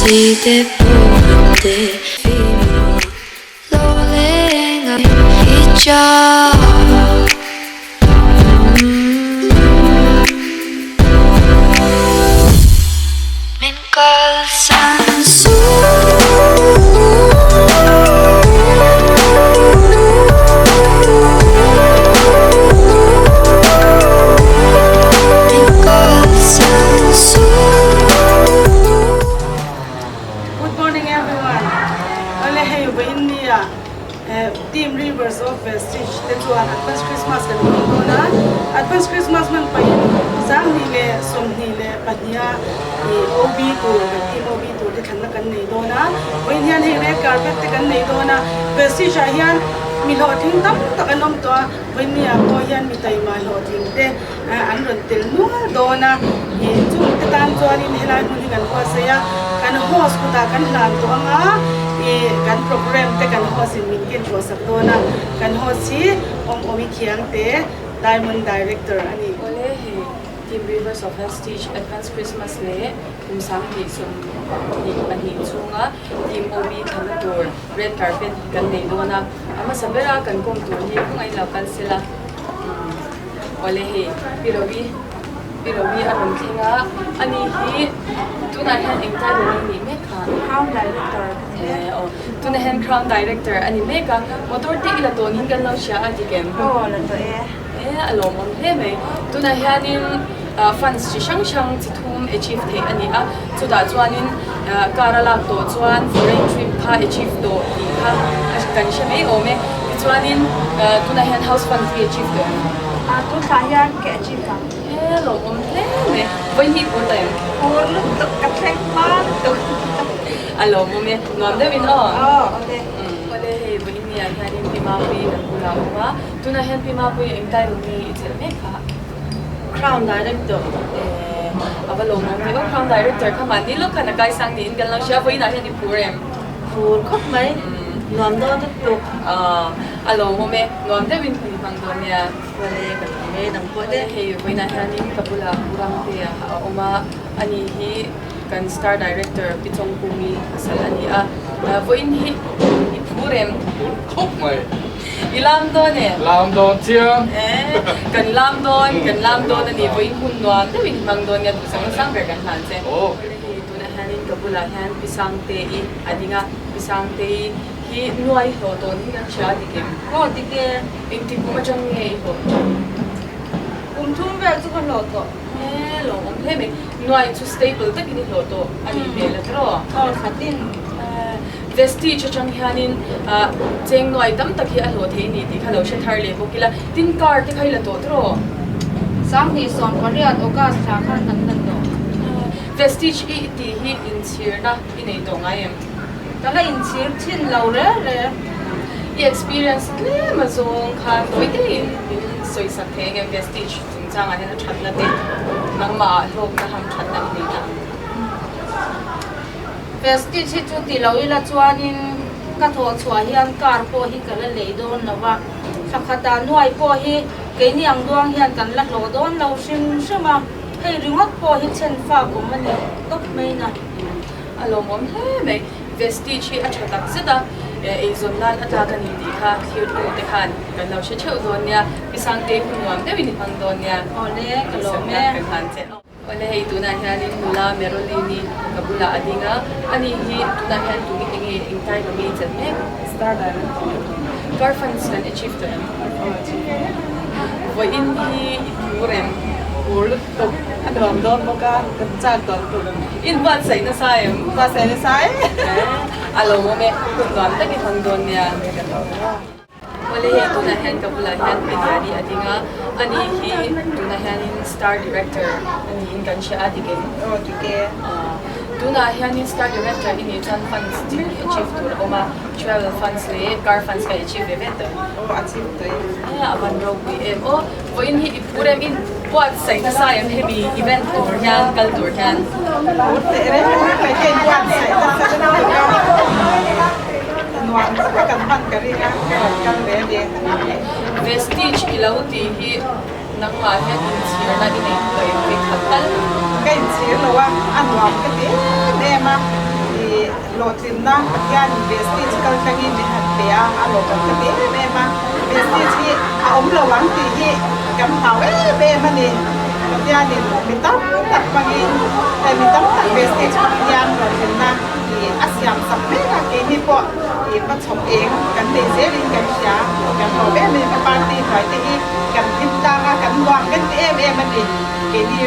see the boom the female rolling each other. Min kalsan su Team Rivers of Vestige. That's one Advance Christmas kan na. Advance Christmas man pa yun. Sang nile, som nile, panya, OB to, team OB to, di kan na kan na ito na. When yan red carpet di kan na ito na. Vestige yan, miloting tam takanom to. When niya po yan mitay maloting de. Ang rontil nung do na. Yung titan to anin hilan mo kan ko saya kan host ko ta kan lan to nga. Kan program te kan host in minkin ko sa to na kan host si omi kiang te Diamond Director ani ole he Team Rivers of Vestige Advance Christmas le sang ni sum ni pani chunga team OB thanatur red carpet kan nei do na ama sabera kan kom tur ni kungai la kan sila ole he pirobi aron thinga ani hi tuna han engta do ni me kha crown director tuna han crown director ani me ka motor te ila to nin kan lo sha adikem la to alom on he me tuna hanin funds chi shang chi thum achieve the ani a chuda chuanin karala to chuan foreign trip kha achieve do ti kha kan shame o me chuanin tuna han house fund ti achieve do tu sa yan ke achieve ka alom on he me vai hi ko time or lu to ka thek ma to alom me nuam de win okay ole he vai ni an hanin pima pui kan pula ma tuna han pima pui engtai ru ni ichel me kha crown director avalom me crown director khaman ni lo kana kai sang ni ingal lang sha voi na hen ni purem pur khop mai nuam do to alom me nuam de win phun phang do nya wale ka me nang ko de he voi na han ni kapula kurang te oma ani hi kan star director pitong pumi asal ani voi ni purem khóc mày ilam don làm đòn chia kan lam don ani voi hun nuam de win mang don ya tu sang ber kan han che tu na hanin kapula han pisang te I adinga pisang te hi nuai ho don hi kan cha dikem ko dike inti kuma chang nge ho thum ve chu kan lo to lo om he me nuai chu stable tak ni ho to ani be la tro khatin Vestige chang hianin cheng noi tam tak hi a lo the ni ti khalo she thar le ko kila tin car te khaila to tro sang ni son korea oka sa khan tan tan do Vestige I ti hi in chir na inei to ngai em tala in chir chin lo le I experience le ma zong khan toi te in soi sa the ngem Vestige chung chang a hen that na te nang ma lok na ham that na ni na Vestige chu ti lo ila chuanin ka tho chua hian kar po hi kala le don lawa sakhata nuai po hi ke ni ang duang hian kan la lo don lo sim sima hei ringot po hi chen fa ko mani top mai na alom om he me Vestige hi a thatak zeda e zon lan ata kan ni ti kha thir tu te khan kan lo she cheu don nya pisang te hunuam te win hang don nya ole ka lo me kan che ole hei tu na hianin mula merolini kabula adinga ani hi tu na hian tu ngi ingtai ko mi chet me star diamond garfans kan achieve to voi in hi purem pur to adom don boka kan cha don tu in ban sai na sai ba sai na sai alo mo me tu don ta ki hang don nya ole hei tu na hian kabula hian pinari adinga ani hi tu na hian star director ani in kan sha adige dike tuna hian star director in chan funds ti achieve tur oma travel funds le car funds ka achieve event achieve to aban ro bi o voin hi purem in what sai na sai am heavy event over hian culture hian urte re ka ke what sai ta nuam ka kan ban kari ka kan le de Vestige ilauti hi nangma hian in sir na in ei kai khatal cái gì là wa ăn ngon cái gì để mà lo trim na yan Vestige kal tangi ni hat pe a lo kan te me ma Vestige hi a om lo wang ti hi kam hau be ma ni yan ni mi tam tak ma ni mi tam tak Vestige ma yan lo trim na ni asyam sak me ka ke ni po i ma chom eng kan te se rin kan sia kan ho be me ma party thai te hi kan tin ta ka kan wang kan e ma ni ke ni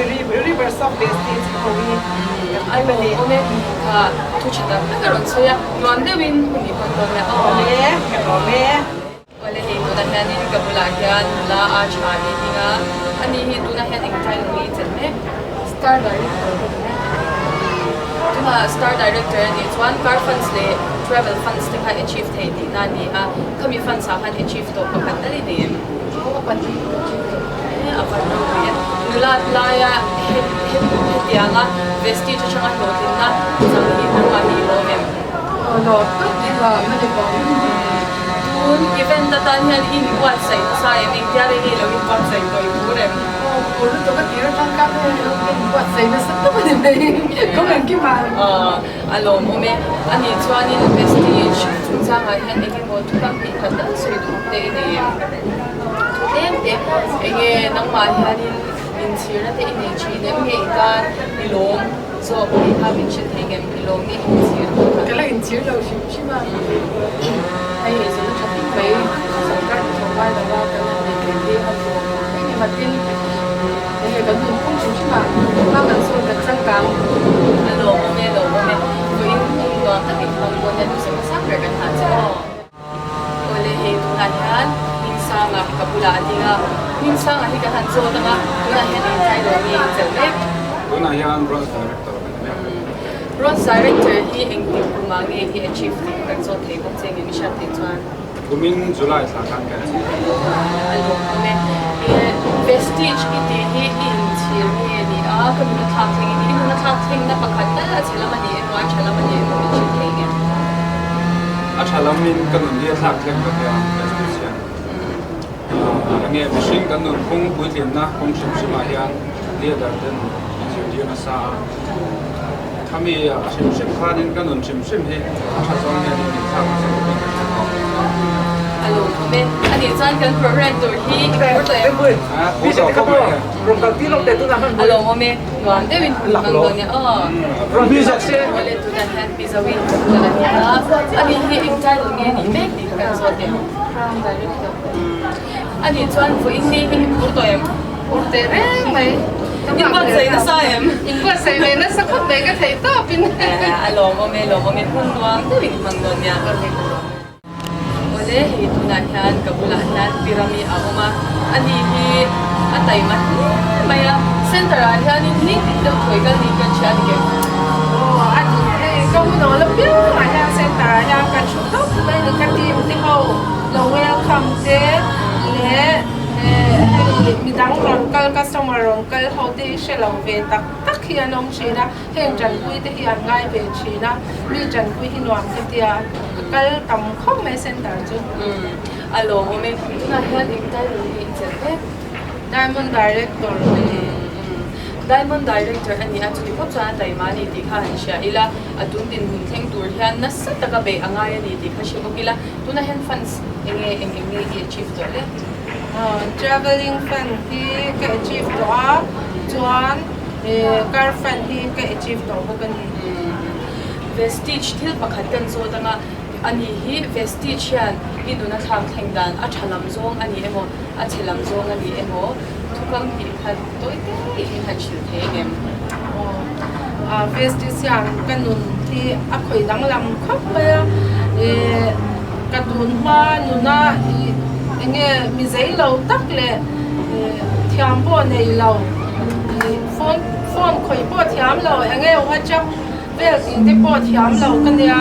reverse of Vestige ko ni ai mà đi hôm nay thu chặt đó cái rồi sao ya nuam de win huni kon don ya oh le wala hi tu na han ni ka bula kya la a cha ni dinga ani hi tu na han ing tai ni chen me star director tu ma star director ni chuan car funds le travel funds te kha achieve thei ti na ni a kami funds sa khan achieve to pa kan ali ni apa ti apa no ya nula la ya ya nga Vestige changa lo tin na sang hi na ma hi lo em lo tak ni la ma de ba un event ta tan hian in wat sai sa em ing ya re ni lo in wat sai to i purem ko to ka tira tang ka ne wa sai na sa to ne nei ko men ki ma alo mo me ani chuan in Vestige chung changa hian ing mo tu kam pi khan da sui du te ni em enge nang ma hian in sir na te in chi ne nge ka ni lom so we have in shit hangem belong ni in sir ka la in sir lo shi ma ai so na chati pai so ka so ba da ba ka na de ha so ni ma tin ne ga du kong shi ma ma kan so ka chang kang lo mo me ko in lo ta ki pang ko na du sa sa ka kan ha so ole he tu na han nga kapula atinga minsan nga hika hanso nga tuna hen in tayo ni internet tuna yan bronze director bronze director hi eng tim kumangi hi achieve kan so thei ko cheng mi sha tin chuan kumin July sa kan kan alo me Vestige iti hi in thir ni ni a kan na thak theng ni na thak theng na pakhat na chela mani wa chela mani mo chi thei nge a hlimin kan ni thak theng ka ya nghe về sinh cái nội không cuối tiền na không chịu chịu mà hiện dia dar den chịu dia na sa kami chịu chịu khá nên cái nội chịu chịu hết chắc chắn là những cái alo me ani chan kan program tur hi ko to em bố giàu không phải rong kal ti lo te tu na han alo mo me nuam de win mang do nya rong bi jak se wala tu na han pizza win tu na nya ani hi ing tai lo nge ni mek ni kan so te ani chuan fu in ni hi ko to em te re mai in ba sai na sa em in ba sai le na sa khot be ka thei to pin alo mo me hun nuam de win mang do nya wala hi tu na han ka bula han pirami ahoma ani hi atai ma maya center a hian in ni de thoi ga ni kan chan ke ani ko no la pia ma ya center ya ka chu to mai ni ka ti ti ho lo welcome te le mi dang ron kal customer ron kal ho te shelo ve tak tak hian om china heng jan pui te hian ngai ve china mi jan pui hi nuam te tia kal tam khom me center chu alo mo me tu na hian ing tai lo ni che diamond director Diamond Director ani actually ko cha tai mani ti kha han sha ila atun tin hun theng tur hian na sa taka be angai ani ti kha shi bokila tuna hen funds enge ki achieve to le traveling fund hi ka achieve to a chuan car fund hi ka achieve to bokani Vestige thil pakhat kan so tanga ani hi Vestige hian iduna thang theng dan a thalam zong ani emo a chelam zong ani emo thukam pi khat toite in han shil thegem Vestige yang kanun thi a khoi dang lam khop ba kadun ma nuna enge mi zai lo tak le thiam bo nei lo phone khoi bo thiam lo enge WhatsApp vel in te po thiam lo kan ya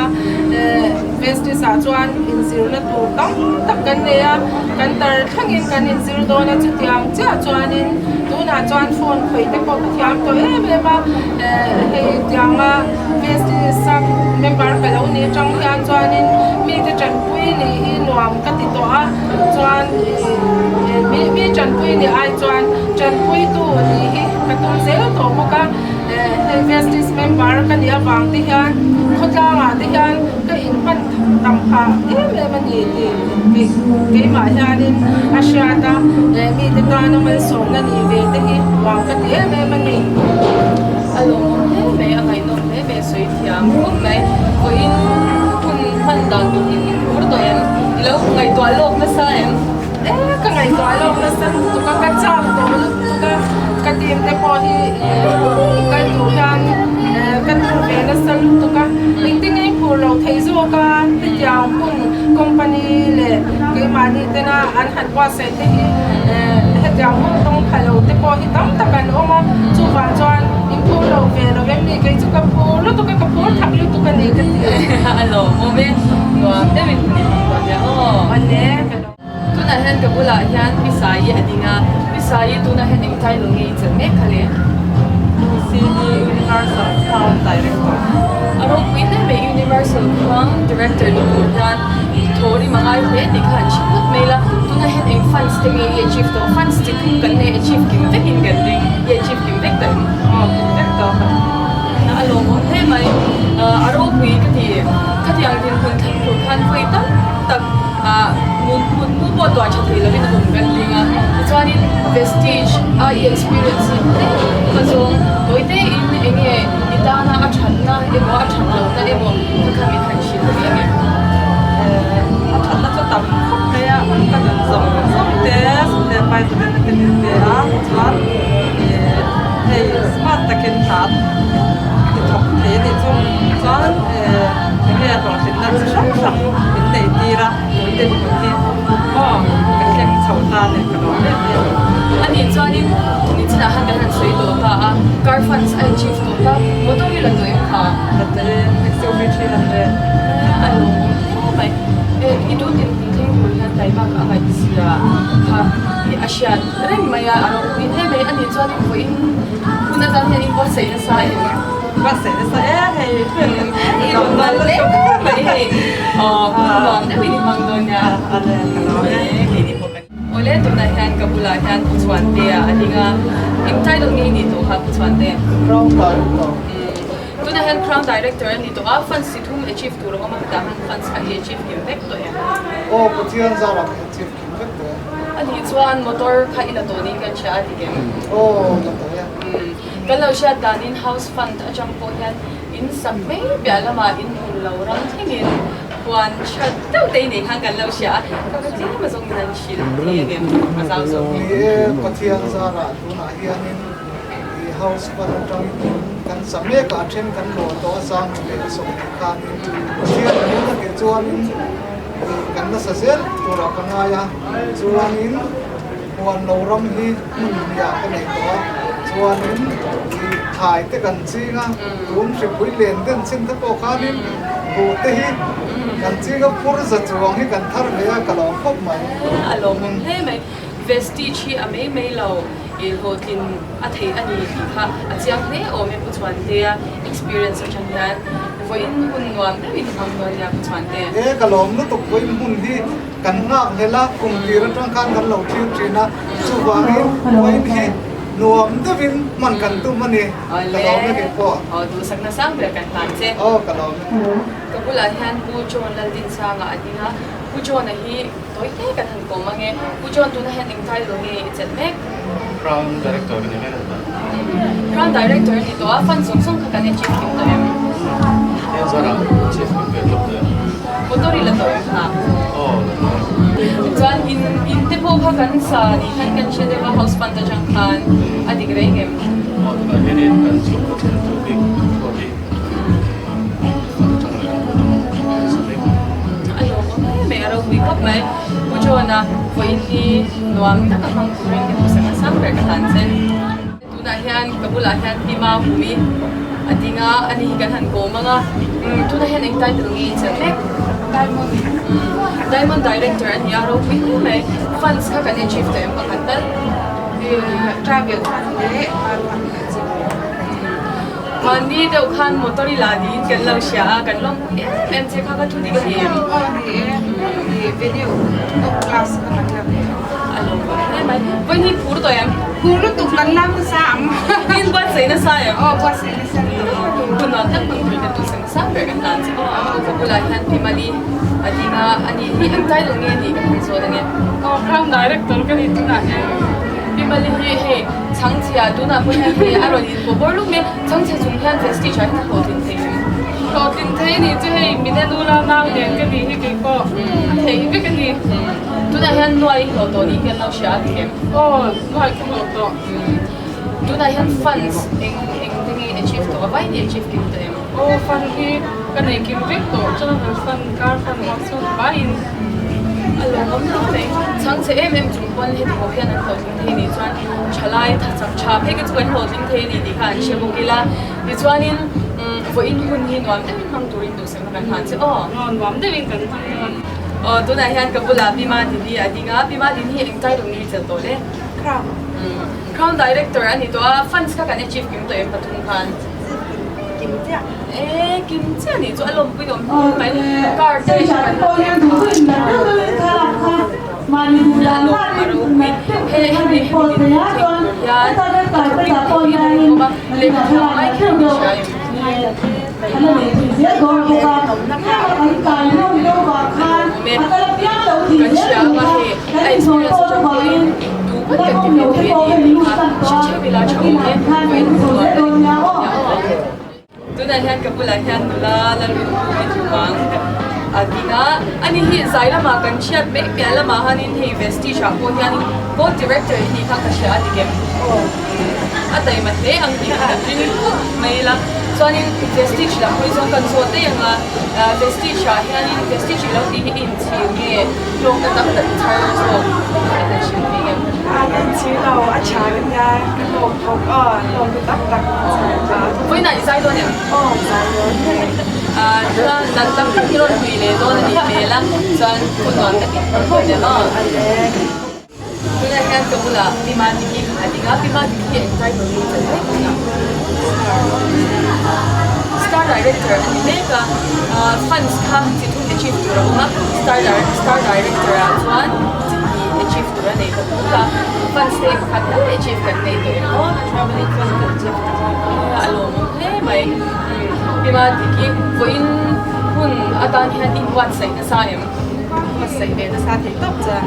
Vestige sa chuan in zir na tu tam tak kan ne ya kan tar thangin kan in zir do na chu tiang cha chuan in tu na chuan phone khoi te po thiam to ma he tiang ma Vestige sa member ka lo ni chang hian chuan in mi te chan pui ni hi nuam ka ti to a chuan mi chan pui ni ai chuan chan pui tu ni hi ka tu zel to mo ka he Vestige member kan dia bang tihan khoja nga tihan ka in pan tam kha mani ke ma hianin asyata mi te ta na man som na ni ve te hi wang ka ti mani along me angai no me soi thiam kong mai ko in kun han dang tu in ur to yan ilo ngai to lok na sa em ka ngai to lok na sa tu ka cham to tu ka tim te po hi ka tu hian kan tu ve na sa tu ka ting ting ai phur lo thei zo ka ti jaw kun company le ke mani te na an hat wa se te hi he jaw kun tong khalo te po hi tam ta kan oma chu wa chuan phur lo ve lo ve mi ke chu ka phur lo tu ka phur thak lu tu ka ne ka ti alo mo me no te min ni ko ya an ne tu na hen ka bula hian pisai adinga pisai tu na hen ing tai lo ngi chen me khale Universal Sound Director. aro queen me universal crown director ni ko hian thori mangai he ni khan chiput mela tu na hen ing funds te ngi achieve to funds te kun kan ne achieve kim te kin gan ding ye achieve kim te ta Director. na alo mo he mai aro kui ka ti ang din kun thang ko khan koi tam tak mun bo to cha thei lo ni kun gan dinga chuanin vestige experience te ka zong toi te in enge itana a thanna e mo a than lo na e mo ka mi than shi lo ni Thật là cho tầm khóc thế ạ, các bạn giống để bài tụi mình cái điều để choán thì smart ta kiến thật thì học thế thì trong choán cái này còn chính là sắp sắp vấn đề đi ra vấn đề của mình cái chuyện sầu ta này cái đó ani chuanin ni china han kan han soi to ta car funds ai chief to ta motor ila to em kha là thế XOB 300 alo mai itu tin thing ko han dai ba ka ngai sia kha ni asian reng maya aro ni he mai ani chuanin ko in kuna ta he in ko sei na sai bác sĩ sẽ hay ni ro ma le mai he non da bi ni mang do nya ke ni po ole to na han ka bula han ku chuan te adinga im tai dong ni to ha ku chuan te tu na han crown director ni to a funds si thum achieve tu ro ma ta han funds ka achieve kim vek to ya Patiyan zara achieve kim vek ani chuan motor kha ila to ni kan cha ati nataya. kalau sha danin house fund acham po yan in sam me biala ma in lo ram thingin wan chat tau te ni hang kalau sha ka ka ti ma song nan shi ni again ma sa so Patiyan zara tuna hianin house panatang kan samye ka athen kan lo to sang le so khan Patiyan na ke chuan kan na sasel tura kanaya chuanin wan lo ram hi ya ka nei to chuanin thai te kan chinga rum se pui len den chin ta ko khanin bu te hi kan chinga pur za chuang hi kan thar le ka lo khop mai alo mun he mai vestige hi a mei lo e hotin a thei ani kha a chiang ne o me pu chuan te experience a chan yan voi in kun nuam te in ham no ya pu chuan te ka lom nu tok voi mun hi kan nga hela kum ti ra tang khan kan lo thi trina chu wang hi voi hi nuam te vin man kan tu mani ka lom na ke po du sak na sang ber kan tan che ka lom ka bula han pu chon lal din sa nga adinga pu chon hi toi te kan han ko mange pu chon tu na han ing tai lo nge chet mek Crown director ni men ba. crown director ni to a fan song song ka kan chief kim to em Yan zara chief kim vek to. motori la to em ha chuan in te po kha kan sa ni han kan che de house fund ta chang khan adik rei ngem Ba ni kan chu ko chen to big body. ayo me aro wi kop mai pu chona voi ni nuam ta ka hang ku ring ku sa sam ber ka tan chen tu na hian ka bula hian pi ma humi adinga ani kan han ko manga tu na hian eng tai tu ngi chen mek diamond director and yaro wi mai funds ka kan achieve to em pakatan travel ne Mandi deuh khan motori la din kan lo sia kan lom em che kha ka thu di ka hi video class alo mai với ni pur to em Puro tu kan lam sam. in ba sei na sa em Buat sini sini. kun non tak pang tu tu sang sa per kan tan ko pula han pi mali adinga ani hi em tai lo nge ni kan so da nge Crown director ka ni tuna he. pi mali hi he chang chia du na pun he aro ni ko bor lu me chang chia chung han vestige ha ko tin thei Ko tin thei ni chu hei mine nu la nang len ka ni hi ke ko. Thei ve ka ni. tu na han noi lo to ni kan lo sia di em Oh, noi ka lo to. tu na han funds eng dingi achieve to vai ni achieve kim to em Oh, fan hi ka nei kim vek to. Chu na fan car fan ma so ba in. alo ngom lo te chang che em chung pon he ko hian an ho thei ni chuan chalai tha chak cha phe ke chuan ho thing thei ni di khan she bo kila ni chuan in vo in hun hi nuam te min mang turin du sem kan han che Non wam de win kan thang. tu na hian ka bula bi ma di adinga bi ma din hi eng tai dong ni chel to le Crown. crown director ani to funds ka kan achieve kim to em pathum khan Kim tia. kim cha ni chu alom pui dom mai car te kan tu na hian ka bula hian nula la lu mai chuang adinga ani hi zaila ma kan chiat me piala ma hanin hi vestige ha ko hian ko director hi kha ka sha digem atai ma te ang ti ha rin ko mai la chuanin vestige la hoi zong kan so te anga vestige ha hian vestige lo ti hi in chi nge lo ka tak tak char so ata shin ti em Adan chi lo a cha kan ya. Lo thok lo tu tak tak. voi na zai do ne Oh, saya. chuan nan tam tak ron hui le do na ni me la chuan kun non ta ti ko ne ma tu na hian ka bula pi ma ti ki adinga pi ma ti ki enjoy do ni chal na star director ani me ka funds kha ti tu achieve tu ra star director a chuan ti achieve tu ra nei ka funds te ka ta achieve kan nei to traveling fund ka achieve alom he mai bima tiki vo in hun atan hian in wat sai na sa em Mas sai be na sa thei tok cha.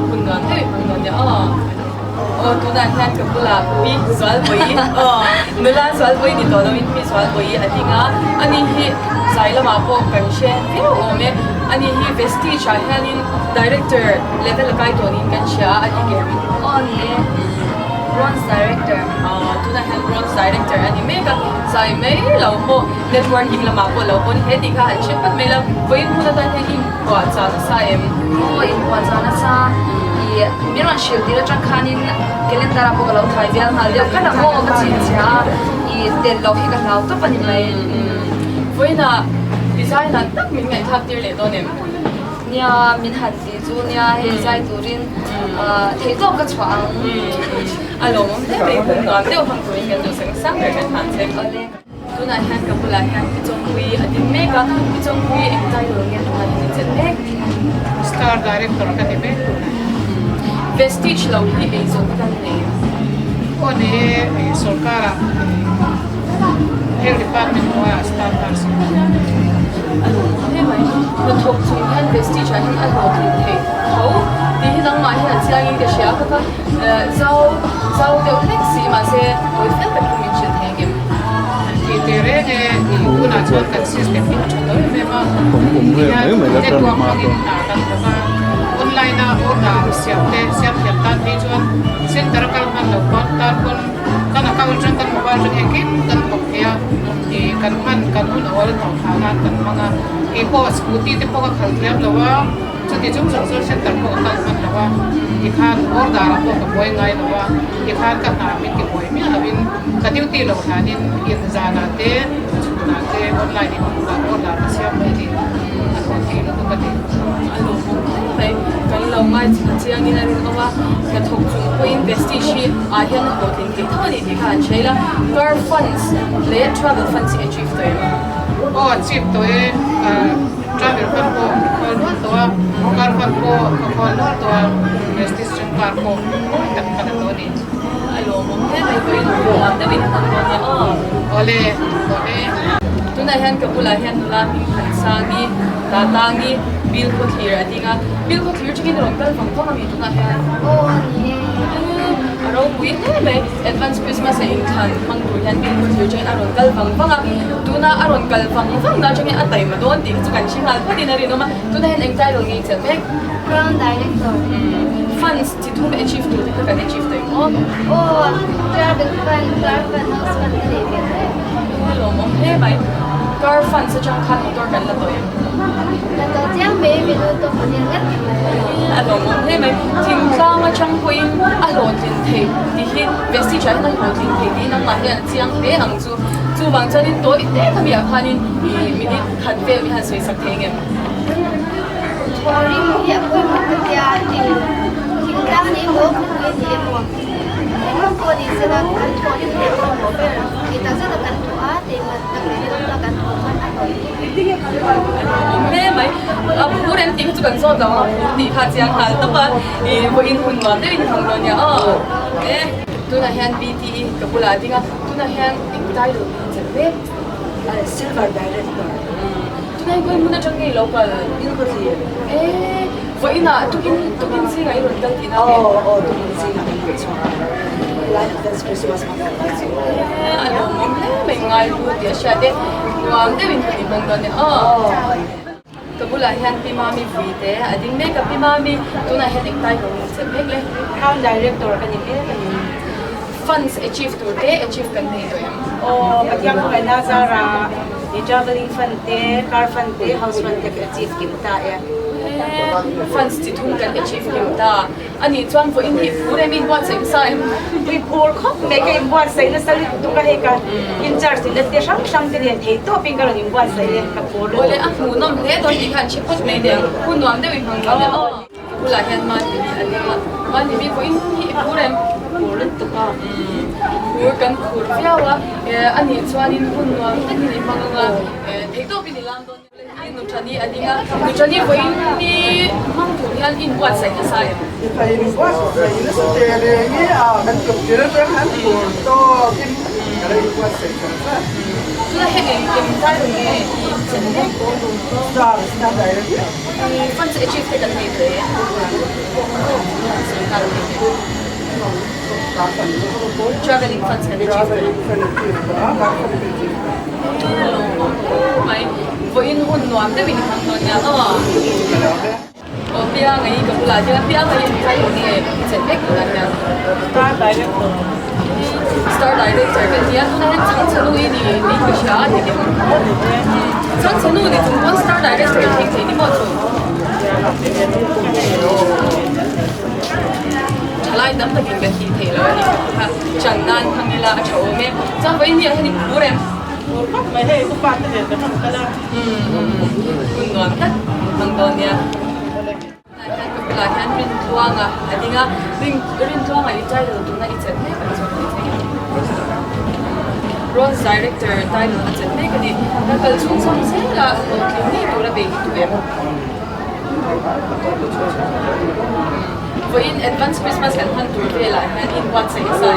hun non te hun non ya tu na hian ka bula pi swal boi nula swal boi ni to no in pi swal boi adinga ani hi sai lama po kan she ve o me ani hi vestige ha hian in director level kai to nin kan sha adigem On le. bronze director tu na hian bronze director ani me ka sai me lo po networking lama po lo pon he di ka han she pat me lo voin hu na ta hian ko cha na sa em Oi, wajana sa i miran shildi la chakhanin calendar apo galau thai vial hal deu kana mo ka chin cha i tel lo hi ka lau to pani mai voina design na tak min ngai thak tir le do nem nia min hat ti chu nia he zai turin thei to ka chwang alo mom te be kun non deu hang tu hian do sang sang re kan han se ale tu na hian ka bula hian ki chong hui adin me ka ki chong hui ek tai lo nge tu han ni chen me Star director ka ni be. vestige lo hi e zo kan ne Oni sorkara. Health department wa staff person. he mai na thok chung hian vestige hian a lo thi the ho ti hi dang ma hian chiang in ka sha ka zau deu hlek si ma se oi fel ta ki min chen hegem Ki tere ne ni una chuan kan system ni chado me ma. Mấy mày đã trơn mà rồi. Online na order siap tan ni chuan center kal man lo kon tar kon kan account jang kan mobile jang ekim kan bok ya ni kan man kan un ol no khana kan manga e po scooty te po ka khal triam lawa chu ti chung chung center ko kan man lawa i khan order ra ko boy ngai lawa i khan ka na mi ki boy mi lawin ka duty lo hanin in zana te na te online ni ka order siap mai ni an ko ti lo ka ti alo mai kan lo ma lai chiang in arin oma ka thok chung point Vestige a hian hotlin ki thani ti khan cheila car funds le travel funds achieve to achieve to travel fund ko khol to car fund ko khol to Vestige car ko tak kada to ni alo mo he mai ko in ko am de win han ne ole tuna hian ka bula hian nula mi khan sangi ta tangi bill ko thir adinga bill ko thir chikin ron kal phang phang mi tuna hian aro buin he mai advance Christmas e in khan mang du hian bill ko thir chikin aron kal phang phang tuna aron kal phang phang na chikin atai ma don ti chu kan chingal phani na ri no ma tuna hian eng title ngi chen mek Crown Director. funds ti thum achieve to ka kan achieve to Travel fund, car fund, house fund, hello mo he mai car fund sa chang khan motor kan la to Nato tiang may minuto ko niya ngat. alo mo he mai thing tlang a chang point a lo tin thei ti hi Vestige na lo tin thei ti nang ma hian chiang be ang chu bang chanin to te kami a khanin minute khat ve mi han soi sak thei Tori mo hiya ko magkatya hingkang ni mo kung hindi mo. Ngayon ko di sila kan tori mo mo pero kita sa kan tuwa di man naglilito na kan tuwa ano. me mai a puren ti chu kan so da ma ti kha chiang hal ta ba ko in hun wa de in thang don ya tu na hian BTE ka pula dinga tu na hian ing tai lo chen ve silver director tu na ko mun na chang ngai local in ko si for ina tukin si ngai ron dal ina tukin si ngai ko so like that's Christmas alo mo me ngai lu ti sha de nuam de win ti bang don kabula hian pimami vite ading me ka pimami tuna hian ing tai lo chen mek le Crown Director ka ni be funds achieve to te achieve kan nei to yam patiang ko na zara traveling fund te car fund te house fund te achieve kim ta funds ti thum kan achieve kim ta ani chuan fo in hi pure min what sai sai we pour khop me ka imbuat sai na sali tu ka he ka in charge le te sham sham te den thei to ping ka ron imbuat sai ka pour ole a mu nom le don ti khan chipot me de kun nuam de wi hang ga kabula hian ma ti ani ma ni bi fo in hi pure pour tu ka pur kan khur fiawa ani chuan in kun nuam ani ni manga thei to bi ni lam don nu chani adinga nu chani fo in ni mang thu hian in buat sai na sai thầy quá thầy nó sẽ tiền đi nghĩ mình chụp chuyện đó hắn của to kim cái đây qua sẽ chẳng ra tuna he em tai lo nge chen ne ra đây đấy funds achieve te kan nei to traveling funds kan achieve mai vo in hun nuam de win hang don ya pia ngai ka pula ja pia ngai tai lo nge chen mek na ya star director kan dia tuna he chang chanu ni ka sha ni chang chanu ni chung star director thing thei ni mo chu chalai dam takin ka thi thei lo ni ha chang nan phangela a tho me cha vai ni a ni purem mai he ku pa te den ka tham kala kun nuam tat hang don ya la kan rin tuanga adinga rin tuanga I tai lo tu na I chen me kan so ni Bronze director tai lo chen me kan ni na kal chung som se la ni tu la be tu em for in advance Christmas kan han tur ve la han in what say sai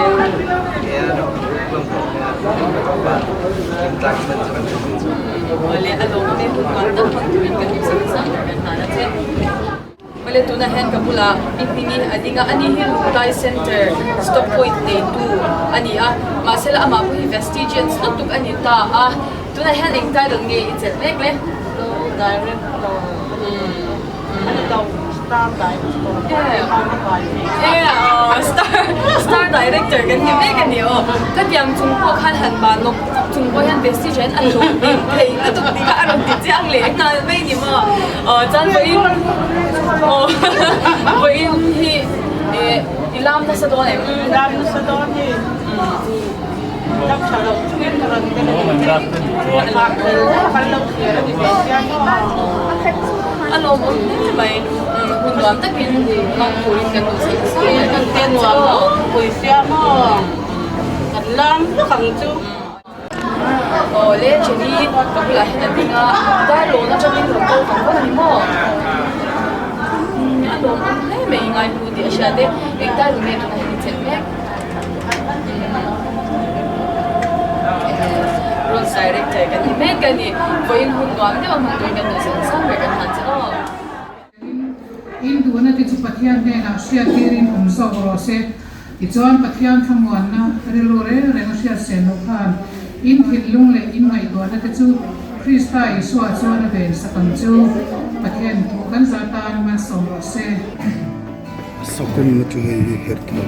ole alo me tu kan ta han tu kan ni sa sa kan na che ole tu na hen kapula ipini adinga ani hi lutai center stop point day 2 ani ma sela ama bu Vestige stop tuk ani ta tu na hen ing tai dong nge ichen mek le director ano daw star director star director kan ni me kan ni ka tiam chung po khan han ba no chung po yan Vestige an alo thei na tu ti ka aron ti chiang le na me ni mo chan bo in hi ilam na sa don dam na sa don ni จับฉลองช่วยกันเดินหลักเลยฟันเราเขียนดีเป็นยังก็ อารมณ์นี่ไปคุณหวานตะกินลองคุยกันดูสิ กันเต้นหัวคุยเสียมองกันล้างขังจู โอ้เล่ชนีก็คืออะไรแต่พี่ก็ได้รู้นะจะมีหลวงปู่ของคนนี้มั้งอารมณ์ให้ไม่ง่ายพูดเดี๋ยวเชื่อเด็กเองได้รู้ไหมตัวไหนที่เจ็บไหมรุ่นสายเด็กใจกันที่แม่กันนี่พอยิ่งหุ่นหวานที่ว่ามันตัวกันดูสั่งสั่งไปกันทันจ้ะอินดูนะที่จุดพัทยาเนี่ยนะเสียทีรินผมสอบรอเสที่จวนพัทยาทั้งวันนะเรื่องเรื่องเสียเซนนุพันอินหิลุงเลยอินไม่ตัวนะที่จุดคริสต์อิสุอาจวนเป็นสักคนจุดพัทยาทุกันซาตานมันสอบรอเสสกุลมาช่วยเฮร์กี้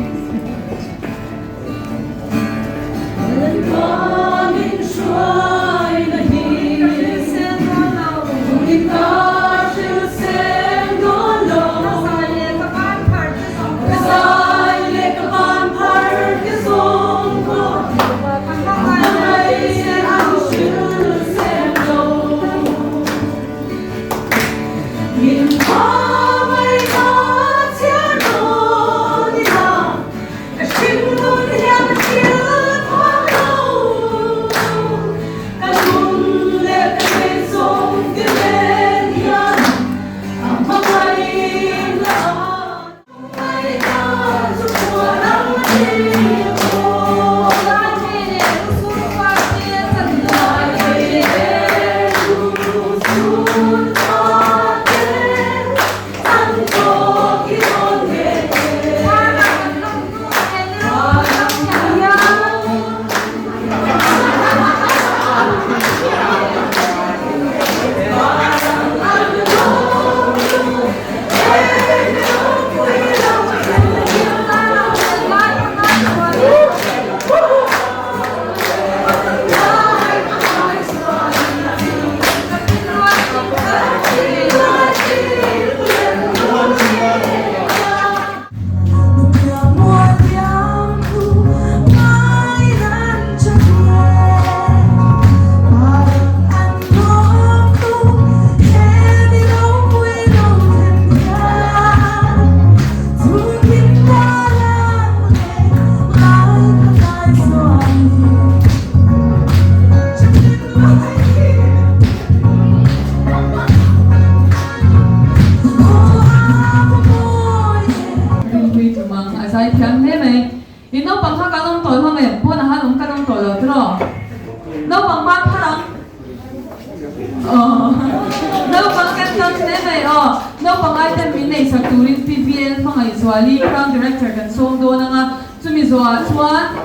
Crown Director kan song do na nga sumizwa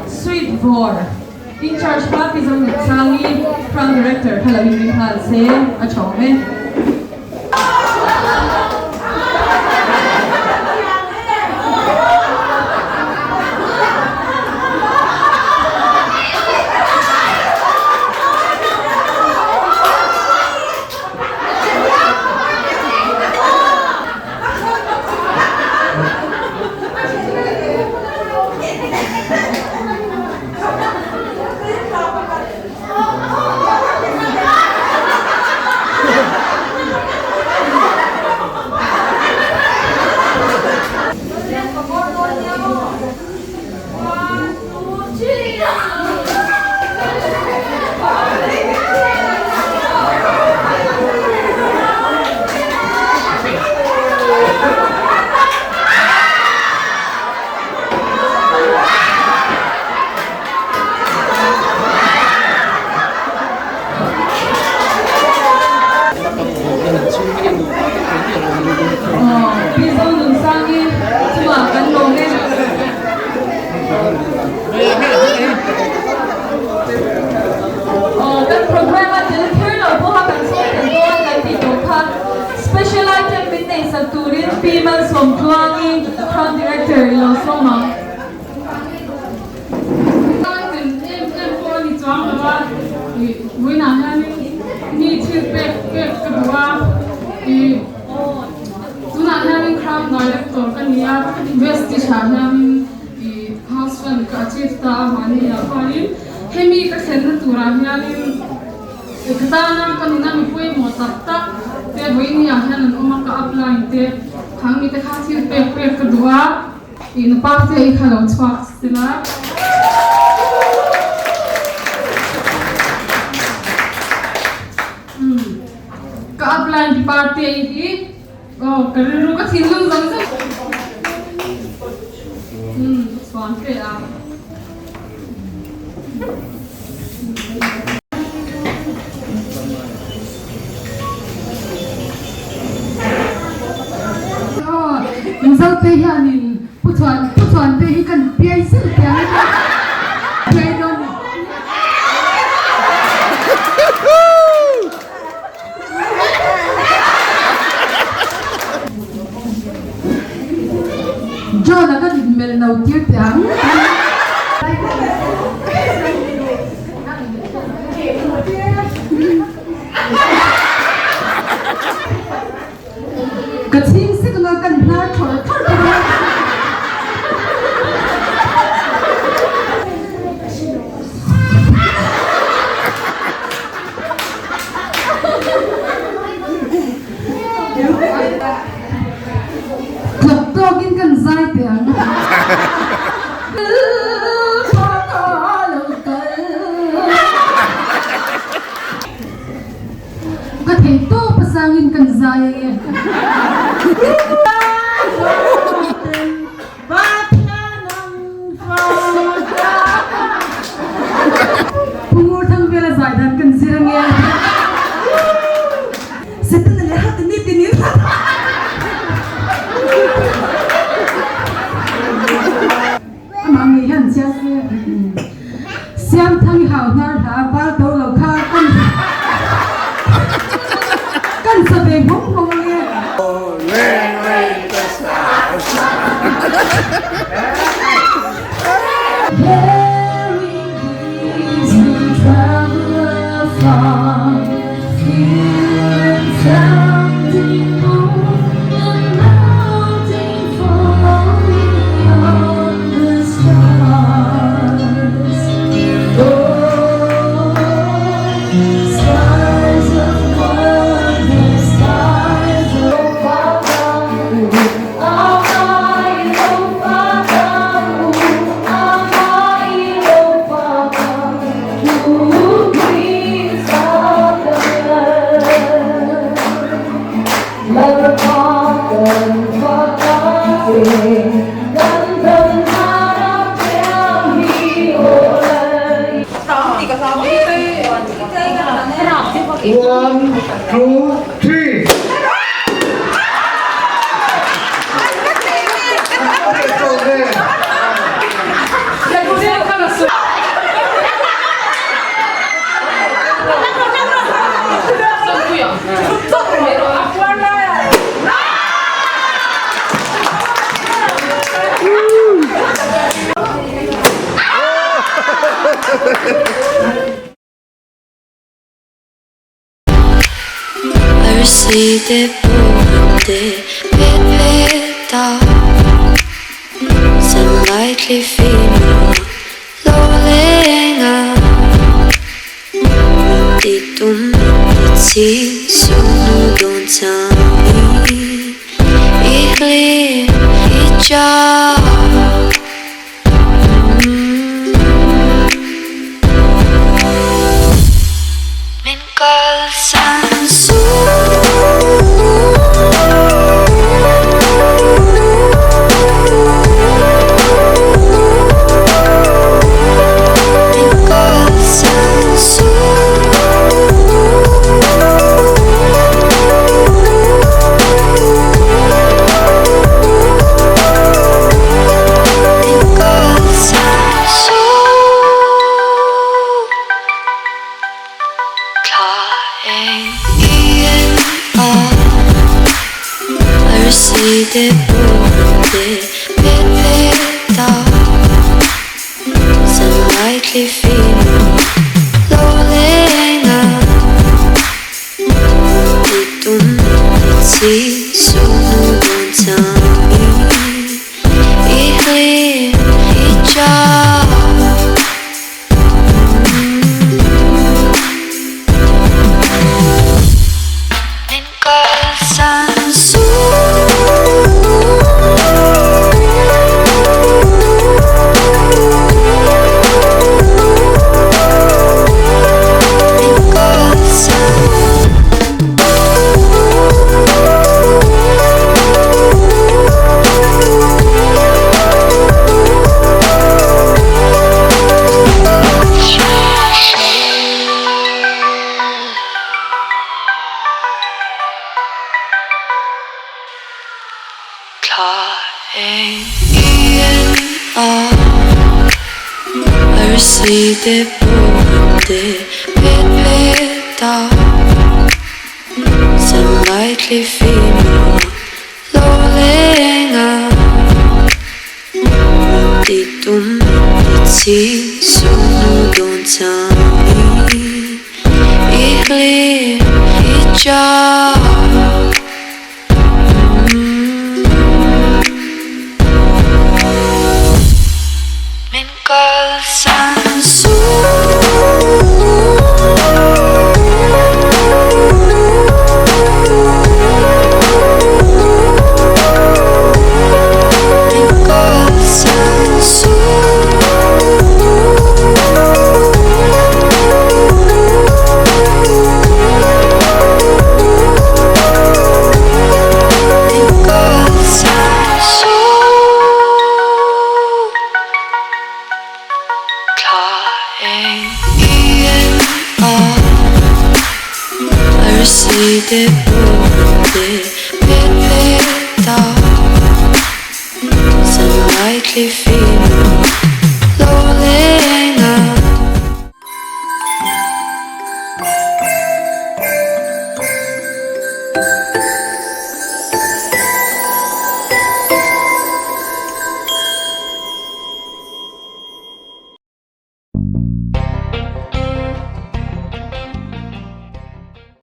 Sweet Vor in charge pa pisong sangi Crown Director hlimin hal se achome Piman Somtuangi, Crown Director, Lo Soma. Crown Director, Vestige, Houseman, Kachifta, Mania, hemi ka sen na tura hianin ekdana kanuna mi pui mo takta te boini ya hian an oma ka apply te khangmi te kha thil pe pe ka duwa in pa te I khalo chwak sila ka apply di parte hi oh karu ka thilung zang zang swan pe a Sao tê hianin puchuan tê hi kan piai sil piai piai don John aga dit mel nau tir tiang Kaching sikla kan na thor thor Klap dogin kan zai tiang Ka thei to pasangin kan zai Pumur thang bela zai dan kan zirang ya Setan le hat ni tinir Amang yan sia siam thang hau nar ha ba to lo kha kan sa be bong bong le One, two, three. Arsi bunde pepeta Sunlightly feeling lolenga Ditum ditsi sunu don tami Hlimin ija Min kalsan su de bunde pepeta Sunlightly feeling lolenga Ditum ditsi sunu don tami Hlimin ija Vestige det bedre Sen lightly female Lålinga Dit dit sin Sunu don't tell me hlimin Min kalsan Vestige det bedre Sen lightly female